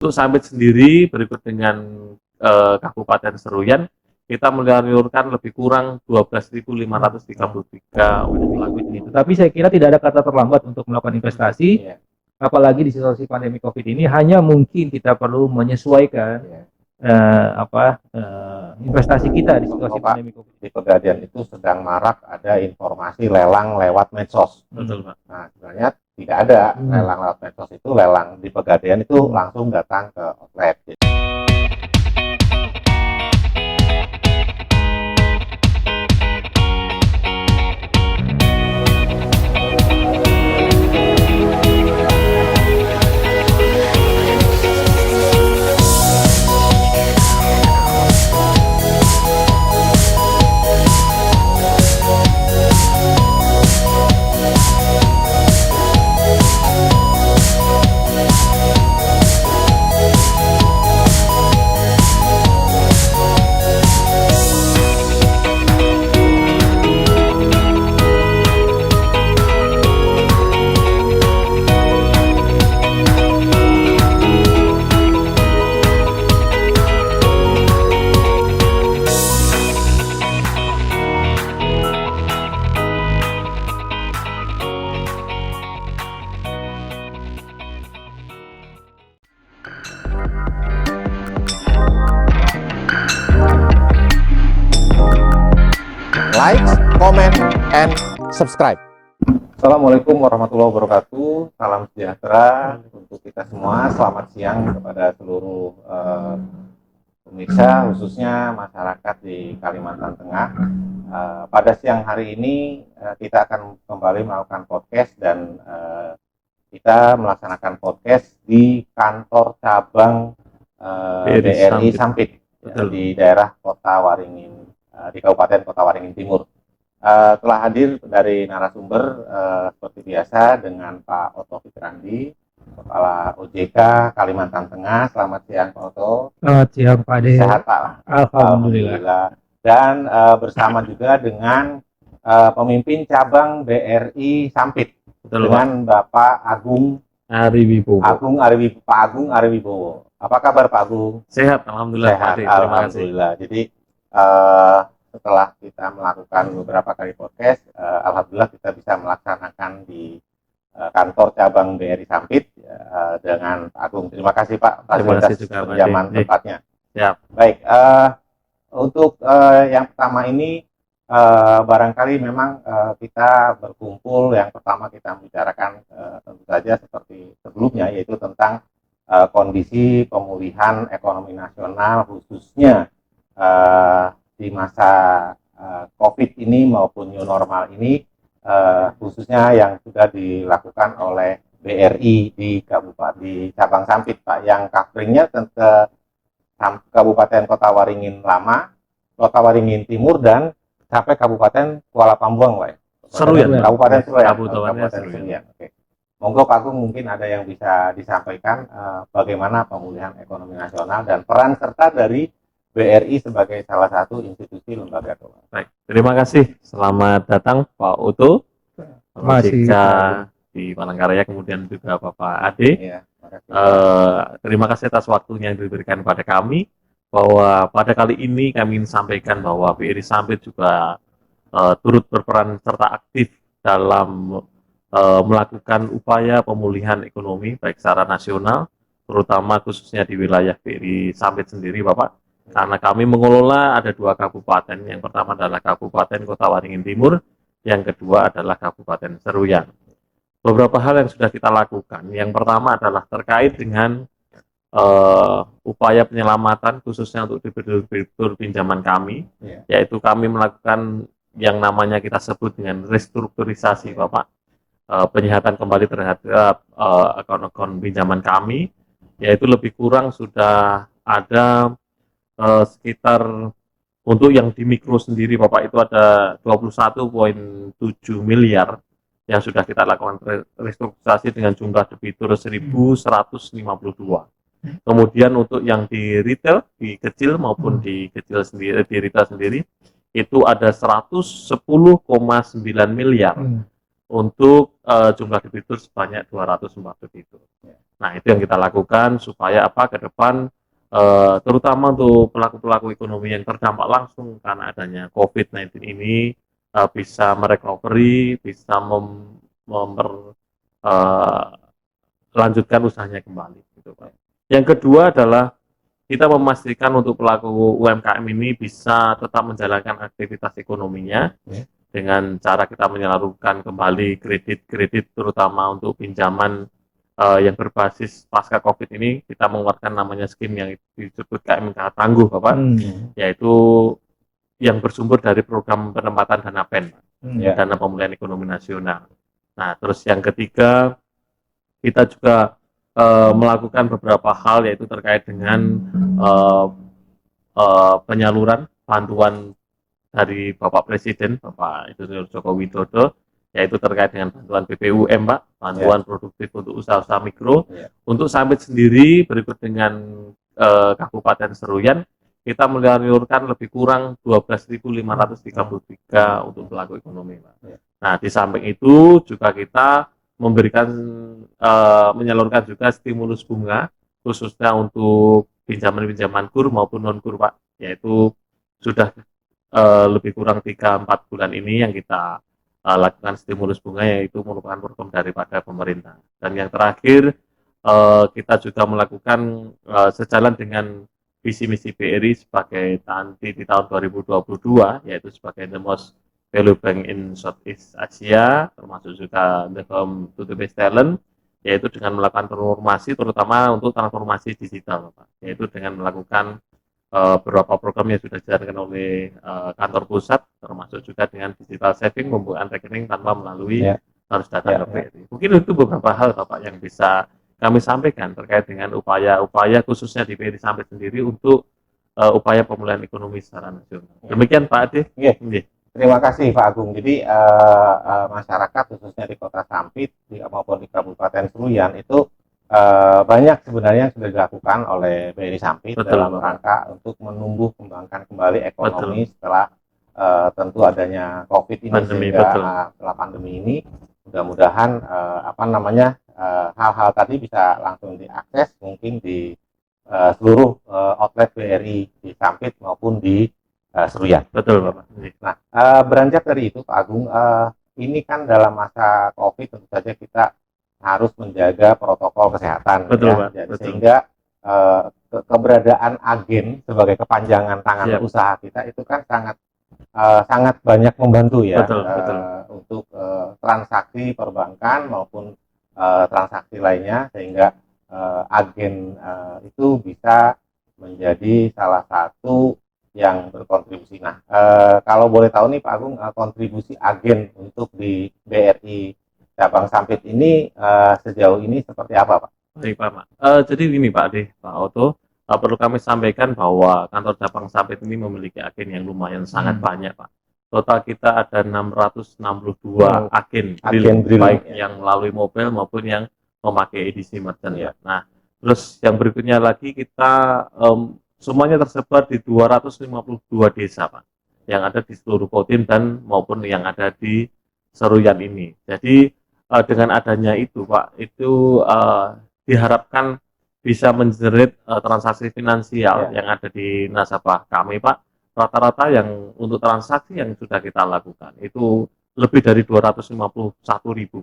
Untuk Sampit sendiri berikut dengan Kabupaten Seruyan, kita menyalurkan lebih kurang 12.533 untuk melakukan ini. Tetapi saya kira tidak ada kata terlambat untuk melakukan investasi, apalagi di situasi pandemi COVID ini. Hanya mungkin kita perlu menyesuaikan investasi kita di situasi pandemi COVID. Di Pegadaian itu sedang marak ada informasi lelang lewat medsos. Betul, Pak. Nah, sebenarnya tidak ada lelang lewat medsos, itu lelang di Pegadaian itu langsung datang ke outlet. Like, comment, and subscribe. Assalamualaikum warahmatullahi wabarakatuh. Salam sejahtera untuk kita semua. Selamat siang kepada seluruh pemirsa, khususnya masyarakat di Kalimantan Tengah. Pada siang hari ini kita akan kembali melakukan podcast dan kita melaksanakan podcast di kantor cabang BRI Sampit di daerah Kota Waringin, di Kabupaten Kota Waringin Timur. Telah hadir dari narasumber seperti biasa dengan Pak Otto Fikrandi, Kepala OJK Kalimantan Tengah. Selamat siang Pak Otto. Selamat siang Pak Ade. Sehat Pak? Alhamdulillah. Dan bersama juga dengan pemimpin cabang BRI Sampit. Betul, dengan Bapak Agung Ariwibowo. Pak Agung Ariwibowo. Apa kabar Pak Agung? Sehat, alhamdulillah. Sehat, Terima kasih. alhamdulillah. Jadi setelah kita melakukan beberapa kali podcast, alhamdulillah kita bisa melaksanakan di kantor cabang BRI Sampit dengan Pak Agung. Terima kasih Pak atas pinjaman tempatnya. Siap. Baik, untuk yang pertama ini barangkali memang kita berkumpul, yang pertama kita membicarakan tentu saja seperti sebelumnya, yaitu tentang kondisi pemulihan ekonomi nasional khususnya di masa COVID ini maupun new normal ini, khususnya yang sudah dilakukan oleh BRI di cabang Sampit Pak, yang coveringnya tentang Kabupaten Kota Waringin Lama, Kota Waringin Timur, dan sampai Kabupaten Kuala Pambuang, Pak. Seruyan. Kabupaten Seruyan. Kabupaten Seruyan. Oke. Monggo Pak Agung, mungkin ada yang bisa disampaikan bagaimana pemulihan ekonomi nasional dan peran serta dari BRI sebagai salah satu institusi lembaga keuangan. Baik, terima kasih. Selamat datang Pak Otto, OJK di Palangkaraya, kemudian juga Bapak Ade. Ya, terima kasih atas waktunya yang diberikan kepada kami. Bahwa pada kali ini kami ingin sampaikan bahwa BRI Sampit juga turut berperan serta aktif dalam melakukan upaya pemulihan ekonomi baik secara nasional, terutama khususnya di wilayah BRI Sampit sendiri, Bapak. Karena kami mengelola ada 2 kabupaten. Yang pertama adalah Kabupaten Kota Waringin Timur, yang kedua adalah Kabupaten Seruyan. Beberapa hal yang sudah kita lakukan. Yang pertama adalah terkait dengan upaya penyelamatan khususnya untuk debitur pinjaman kami, yaitu kami melakukan yang namanya kita sebut dengan restrukturisasi, Bapak, penyihatan kembali terhadap akun-akun pinjaman kami, yaitu lebih kurang sudah ada sekitar, untuk yang di mikro sendiri Bapak itu ada 21,7 miliar yang sudah kita lakukan restrukturisasi dengan jumlah debitur 1.152. Kemudian untuk yang di retail, di kecil maupun di kecil sendiri, di retail sendiri, itu ada 110,9 miliar untuk jumlah debitur sebanyak 204 debitur. Nah, itu yang kita lakukan supaya apa ke depan terutama untuk pelaku-pelaku ekonomi yang terdampak langsung karena adanya COVID-19 ini bisa merecovery, bisa lanjutkan usahanya kembali gitu Pak. Yang kedua adalah kita memastikan untuk pelaku UMKM ini bisa tetap menjalankan aktivitas ekonominya dengan cara kita menyalurkan kembali kredit-kredit terutama untuk pinjaman yang berbasis pasca COVID ini. Kita mengeluarkan namanya skim yang disebut KMK Tangguh Bapak, yaitu yang bersumber dari program penempatan dana PEN, Dana Pemulihan Ekonomi Nasional. Nah, terus yang ketiga kita juga melakukan beberapa hal yaitu terkait dengan penyaluran bantuan dari Bapak Presiden, Bapak Insinyur Joko Widodo, yaitu terkait dengan bantuan BPUM, Pak, bantuan produktif untuk usaha-usaha mikro. Untuk Sampit sendiri, berikut dengan Kabupaten Seruyan, kita menyalurkan lebih kurang 12.533 untuk pelaku ekonomi, Pak. Nah, di samping itu juga kita memberikan menyalurkan juga stimulus bunga khususnya untuk pinjaman-pinjaman kur maupun non kur Pak, yaitu sudah lebih kurang 3-4 bulan ini yang kita lakukan stimulus bunga, yaitu merupakan program daripada pemerintah. Dan yang terakhir kita juga melakukan sejalan dengan visi misi BRI sebagai nanti di tahun 2022, yaitu sebagai the most value bank in Southeast Asia, termasuk juga the home to the best talent, yaitu dengan melakukan transformasi terutama untuk transformasi digital Pak, yaitu dengan melakukan beberapa program yang sudah dijalankan oleh kantor pusat, termasuk juga dengan digital saving, pembukaan rekening tanpa melalui harus datang ke BRI. Mungkin itu beberapa hal Bapak yang bisa kami sampaikan terkait dengan upaya-upaya khususnya di BRI Sampit sendiri untuk upaya pemulihan ekonomi secara nasional. Demikian Pak Ade. Terima kasih Pak Agung. Jadi masyarakat khususnya di Kota Sampit maupun di Kabupaten Seruyan itu banyak sebenarnya yang sudah dilakukan oleh BRI Sampit dalam rangka untuk menumbuh kembangkan kembali ekonomi setelah tentu adanya COVID ini, sehingga setelah pandemi ini mudah-mudahan hal-hal tadi bisa langsung diakses mungkin di seluruh outlet BRI di Sampit maupun di Seruyan. Betul Bapak. Nah, beranjak dari itu Pak Agung, ini kan dalam masa COVID tentu saja kita harus menjaga protokol kesehatan. Betul, ya. Jadi sehingga keberadaan agen sebagai kepanjangan tangan usaha kita itu kan sangat banyak membantu ya. Betul. Untuk transaksi perbankan maupun transaksi lainnya, sehingga agen itu bisa menjadi salah satu yang berkontribusi. Nah, kalau boleh tahu nih Pak Agung, kontribusi agen untuk di BRI Cabang Sampit ini sejauh ini seperti apa Pak? Baik Pak. Jadi ini Pak Ade, Pak Oto, perlu kami sampaikan bahwa kantor cabang Sampit ini memiliki agen yang lumayan sangat banyak Pak. Total kita ada 662 agen baik yang melalui mobil maupun yang memakai edisi merchant. Nah, terus yang berikutnya lagi kita semuanya tersebar di 252 desa Pak, yang ada di seluruh Kodim dan maupun yang ada di Seruyan ini. Jadi dengan adanya itu Pak, itu diharapkan bisa menjerit transaksi finansial yang ada di nasabah kami Pak. Rata-rata yang untuk transaksi yang sudah kita lakukan itu lebih dari 251.000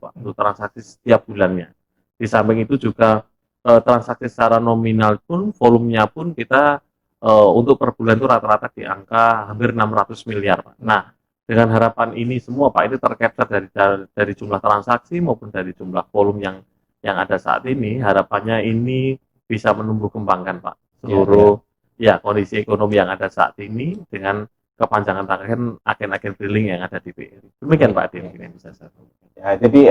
Pak untuk transaksi setiap bulannya. Di samping itu juga transaksi secara nominal pun, volumenya pun kita untuk per bulan itu rata-rata di angka hampir 600 miliar Pak. Nah, dengan harapan ini semua Pak, itu tercapture dari jumlah transaksi maupun dari jumlah volume yang ada saat ini, harapannya ini bisa menumbuh kembangkan Pak seluruh kondisi ekonomi yang ada saat ini dengan kepanjangan tangan agen-agen drilling yang ada di BRI. Demikian Pak Ade yang bisa saya sampaikan. Ya, jadi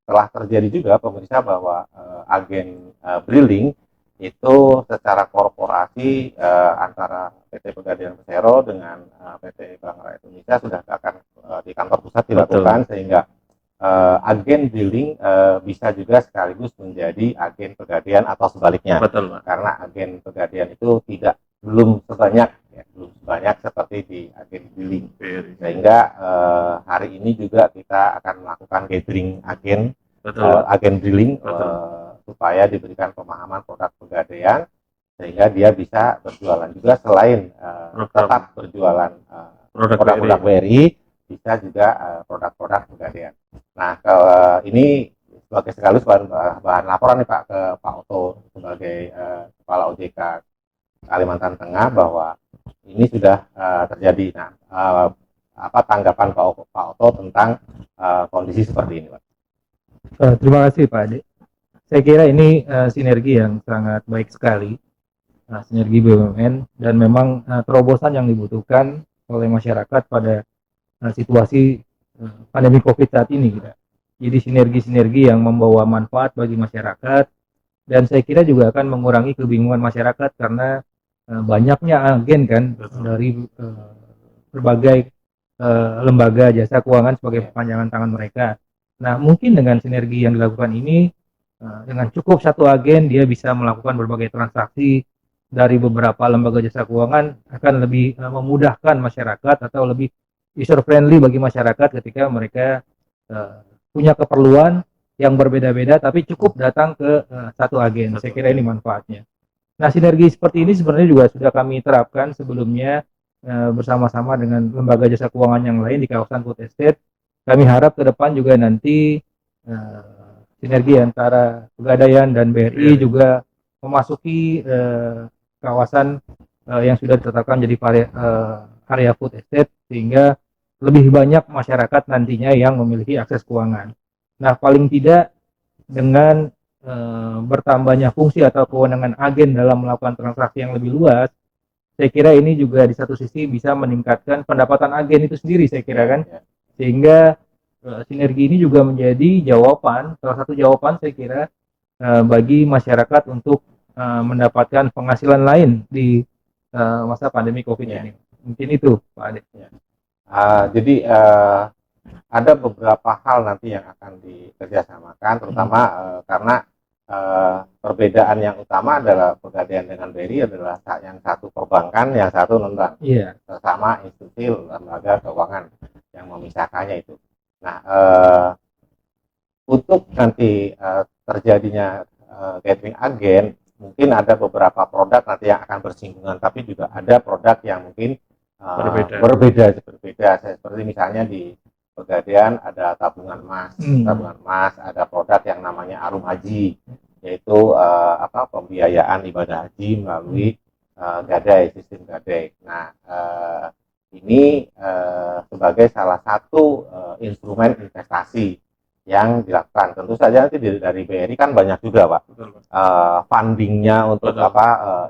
telah terjadi juga pemirsa bahwa agen drilling itu secara korporasi antara PT Pegadaian Persero dengan PT Bank Rakyat Indonesia sudah akan di kantor pusat dilakukan. Betul. Sehingga agen drilling bisa juga sekaligus menjadi agen Pegadaian atau sebaliknya. Betul, Pak. Karena agen Pegadaian itu belum sebanyak banyak seperti di agen drilling. BRI. Sehingga hari ini juga kita akan melakukan gathering agen drilling supaya diberikan pemahaman produk pegadaian sehingga dia bisa berjualan juga selain tetap berjualan produk-produk BRI, bisa juga produk-produk pegadaian. Nah, ini sebagai sekaligus bahan laporan nih Pak ke Pak Oto sebagai Kepala OJK Kalimantan Tengah bahwa ini sudah terjadi. Nah, apa tanggapan Pak Oto tentang kondisi seperti ini, Pak? Terima kasih Pak Ade. Saya kira ini sinergi yang sangat baik sekali, sinergi BUMN, dan memang terobosan yang dibutuhkan oleh masyarakat pada situasi pandemi COVID saat ini. Jadi sinergi-sinergi yang membawa manfaat bagi masyarakat, dan saya kira juga akan mengurangi kebingungan masyarakat karena banyaknya agen kan dari berbagai lembaga jasa keuangan sebagai perpanjangan tangan mereka. Nah, mungkin dengan sinergi yang dilakukan ini, dengan cukup satu agen dia bisa melakukan berbagai transaksi dari beberapa lembaga jasa keuangan, akan lebih memudahkan masyarakat atau lebih user friendly bagi masyarakat ketika mereka punya keperluan yang berbeda-beda tapi cukup datang ke satu agen. Saya kira ini manfaatnya. Nah, sinergi seperti ini sebenarnya juga sudah kami terapkan sebelumnya bersama-sama dengan lembaga jasa keuangan yang lain di kawasan food estate. Kami harap ke depan juga nanti sinergi antara Pegadaian dan BRI juga memasuki kawasan yang sudah ditetapkan jadi area food estate, sehingga lebih banyak masyarakat nantinya yang memiliki akses keuangan. Nah, paling tidak dengan bertambahnya fungsi atau kewenangan agen dalam melakukan transaksi yang lebih luas, saya kira ini juga di satu sisi bisa meningkatkan pendapatan agen itu sendiri, saya kira kan. Sehingga sinergi ini juga menjadi jawaban, salah satu jawaban saya kira bagi masyarakat untuk mendapatkan penghasilan lain di masa pandemi COVID ini. Mungkin itu Pak Ade. Jadi ada beberapa hal nanti yang akan dikerjasamakan, terutama karena perbedaan yang utama adalah Pegadaian dengan BRI adalah yang satu perbankan, yang satu non-bank, sama institusi lembaga keuangan yang memisahkannya itu. Nah, untuk nanti terjadinya gathering agen, mungkin ada beberapa produk nanti yang akan bersinggungan, tapi juga ada produk yang mungkin berbeda. Seperti misalnya di Pegadaian ada tabungan emas, ada produk yang namanya Arum Haji, yaitu pembiayaan ibadah haji melalui sistem gadai. Nah, ini sebagai salah satu instrumen investasi yang dilakukan. Tentu saja nanti dari BRI kan banyak juga Pak fundingnya untuk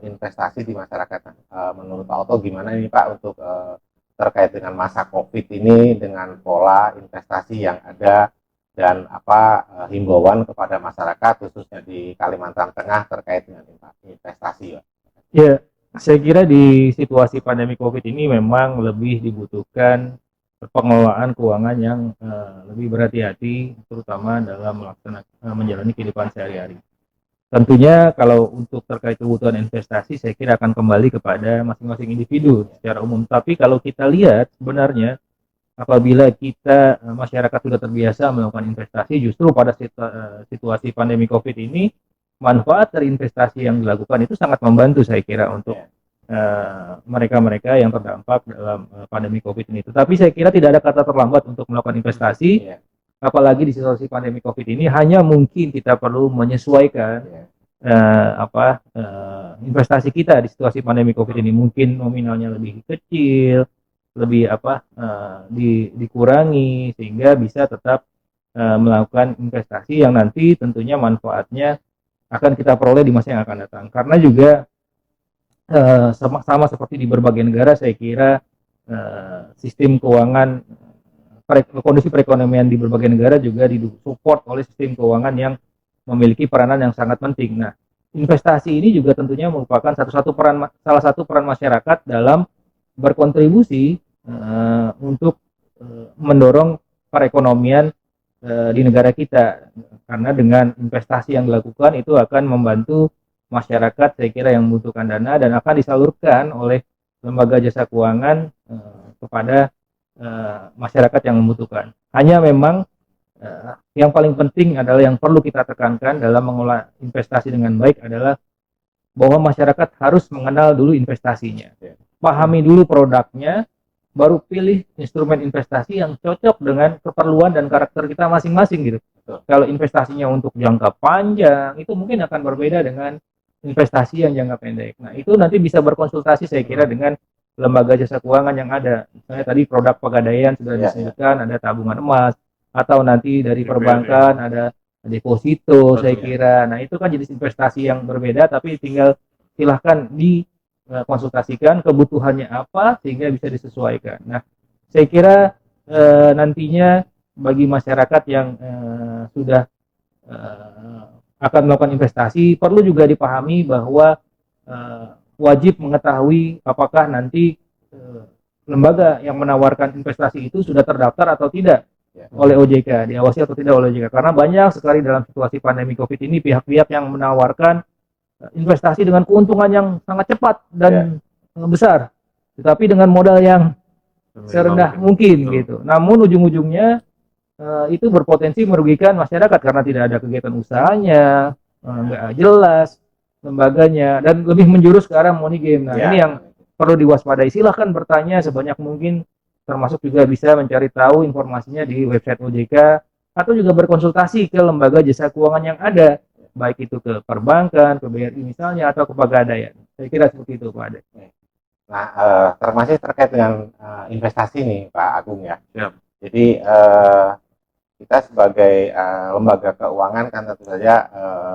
investasi di masyarakat. Menurut Pak Oto gimana ini Pak untuk terkait dengan masa COVID ini, dengan pola investasi yang ada, dan himbauan kepada masyarakat khususnya di Kalimantan Tengah terkait dengan investasi Pak? Ya, saya kira di situasi pandemi COVID ini memang lebih dibutuhkan pengelolaan keuangan yang lebih berhati-hati, terutama dalam menjalani kehidupan sehari-hari. Tentunya kalau untuk terkait kebutuhan investasi, saya kira akan kembali kepada masing-masing individu secara umum. Tapi kalau kita lihat sebenarnya apabila kita masyarakat sudah terbiasa melakukan investasi, justru pada situasi pandemi COVID ini manfaat dari investasi yang dilakukan itu sangat membantu saya kira untuk mereka-mereka yang terdampak dalam pandemi COVID ini. Tetapi saya kira tidak ada kata terlambat untuk melakukan investasi, apalagi di situasi pandemi COVID ini. Hanya mungkin kita perlu menyesuaikan investasi kita di situasi pandemi COVID ini. Mungkin nominalnya lebih kecil, lebih dikurangi, sehingga bisa tetap melakukan investasi yang nanti tentunya manfaatnya akan kita peroleh di masa yang akan datang. Karena juga sama seperti di berbagai negara, saya kira sistem keuangan, kondisi perekonomian di berbagai negara juga disupport oleh sistem keuangan yang memiliki peranan yang sangat penting. Nah, investasi ini juga tentunya merupakan salah satu peran masyarakat dalam berkontribusi untuk mendorong perekonomian di negara kita. Karena dengan investasi yang dilakukan itu akan membantu masyarakat, saya kira, yang membutuhkan dana, dan akan disalurkan oleh lembaga jasa keuangan kepada masyarakat yang membutuhkan. Hanya memang yang paling penting adalah yang perlu kita tekankan dalam mengelola investasi dengan baik adalah bahwa masyarakat harus mengenal dulu investasinya. Pahami dulu produknya, baru pilih instrumen investasi yang cocok dengan keperluan dan karakter kita masing-masing gitu. Kalau investasinya untuk jangka panjang, itu mungkin akan berbeda dengan investasi yang jangka pendek. Nah, itu nanti bisa berkonsultasi saya kira dengan lembaga jasa keuangan yang ada. Misalnya tadi produk pegadaian sudah disebutkan, ada tabungan emas, atau nanti dari perbankan ada deposito, saya kira. Nah, itu kan jenis investasi yang berbeda, tapi tinggal silahkan dikonsultasikan kebutuhannya apa sehingga bisa disesuaikan. Nah, saya kira nantinya bagi masyarakat yang sudah akan melakukan investasi perlu juga dipahami bahwa wajib mengetahui apakah nanti lembaga yang menawarkan investasi itu sudah terdaftar atau tidak oleh OJK, diawasi atau tidak oleh OJK. Karena banyak sekali dalam situasi pandemi COVID ini pihak-pihak yang menawarkan investasi dengan keuntungan yang sangat cepat dan besar, tetapi dengan modal yang serendah mungkin gitu. Namun ujung-ujungnya itu berpotensi merugikan masyarakat karena tidak ada kegiatan usahanya, nggak jelas lembaganya, dan lebih menjurus ke arah money game. Nah, ini yang perlu diwaspadai. Silahkan bertanya sebanyak mungkin, termasuk juga bisa mencari tahu informasinya di website OJK atau juga berkonsultasi ke lembaga jasa keuangan yang ada, baik itu ke perbankan, ke BRI misalnya, atau ke Pegadaian. Saya kira seperti itu, Pak Ade. Nah, masih terkait dengan investasi nih, Pak Agung ya. Jadi kita sebagai lembaga keuangan kan tentu saja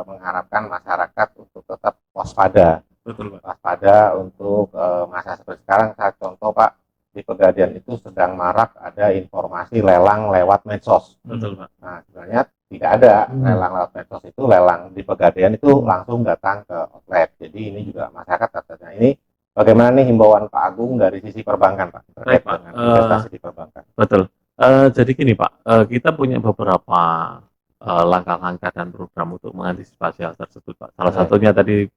mengharapkan masyarakat untuk tetap waspada. Betul, Pak. Waspada untuk masa seperti sekarang. Saya contoh, Pak, di Pegadaian itu sedang marak ada informasi lelang lewat medsos. Betul, Pak. Nah, sebenarnya tidak ada lelang lewat medsos, itu lelang di Pegadaian itu langsung datang ke outlet. Jadi ini juga masyarakat katanya. Ini bagaimana nih himbauan Pak Agung dari sisi perbankan, Pak, terkait dengan investasi di perbankan? Betul. Jadi gini, Pak, kita punya beberapa langkah-langkah dan program untuk mengantisipasi hal tersebut, Pak. Salah satunya tadi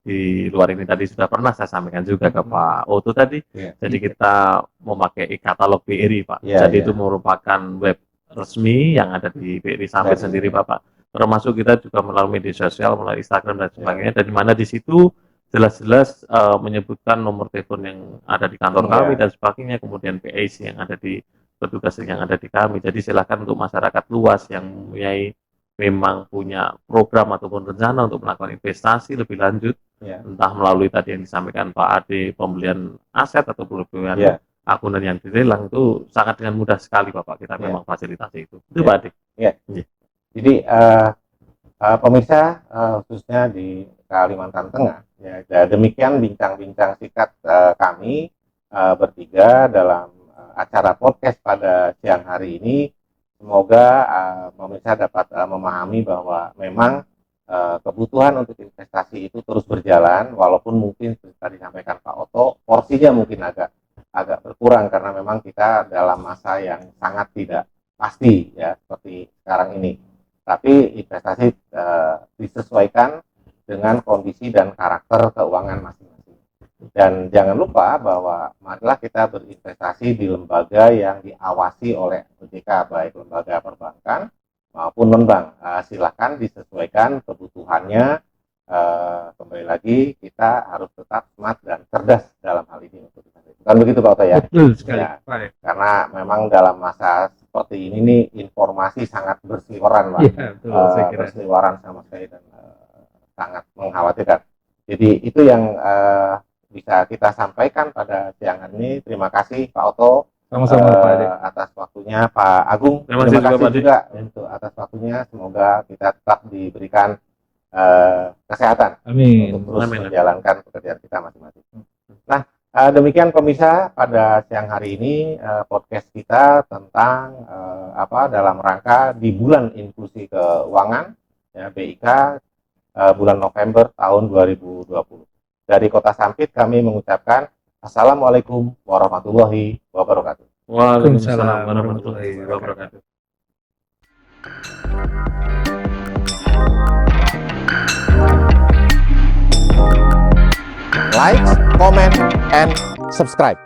di luar ini tadi sudah pernah saya sampaikan juga ke Pak Oto tadi. Jadi kita memakai e-katalog BRI, Pak. Jadi itu merupakan web resmi yang ada di BRI Sampit sendiri, Pak. Termasuk kita juga melalui media sosial, melalui Instagram dan sebagainya. Dan di mana di situ jelas-jelas menyebutkan nomor telepon yang ada di kantor kami dan sebagainya, kemudian PAC yang ada di petugas yang ada di kami. Jadi silakan untuk masyarakat luas yang memang punya program ataupun rencana untuk melakukan investasi lebih lanjut, entah melalui tadi yang disampaikan Pak Ade, pembelian aset atau pembelian akuntan yang dilelang, itu sangat dengan mudah sekali, Bapak, kita memang fasilitasi itu. Itu Pak Ade. Jadi pemirsa khususnya di Kalimantan Tengah, ya, demikian bincang-bincang singkat kami bertiga dalam acara podcast pada siang hari ini. Semoga pemirsa dapat memahami bahwa memang kebutuhan untuk investasi itu terus berjalan, walaupun mungkin tadi disampaikan Pak Oto, porsinya mungkin agak berkurang karena memang kita dalam masa yang sangat tidak pasti ya seperti sekarang ini. Tapi investasi disesuaikan dengan kondisi dan karakter keuangan masing-masing. Dan jangan lupa bahwa marilah kita berinvestasi di lembaga yang diawasi oleh OJK, baik lembaga perbankan maupun non-bank. Silakan disesuaikan kebutuhannya. Kembali lagi, kita harus tetap smart dan cerdas dalam hal ini. Bukan begitu, Pak Oto ya? Betul sekali. Ya, karena memang dalam masa seperti ini nih informasi sangat berseliweran, Pak. Berseliweran sama sekali dan sangat mengkhawatirkan. Jadi itu yang bisa kita sampaikan pada siang hari ini. Terima kasih Pak Oto. Sama-sama Pak Ade. Atas waktunya. Pak Agung, terima kasih juga untuk atas waktunya. Semoga kita tetap diberikan kesehatan untuk terus menjalankan pekerjaan kita masing-masing. Nah, demikian pemirsa pada siang hari ini podcast kita tentang dalam rangka di bulan inklusi keuangan ya, BIK bulan November tahun 2020. Dari Kota Sampit kami mengucapkan Assalamualaikum warahmatullahi wabarakatuh. Waalaikumsalam warahmatullahi wabarakatuh. Like, comment, and subscribe.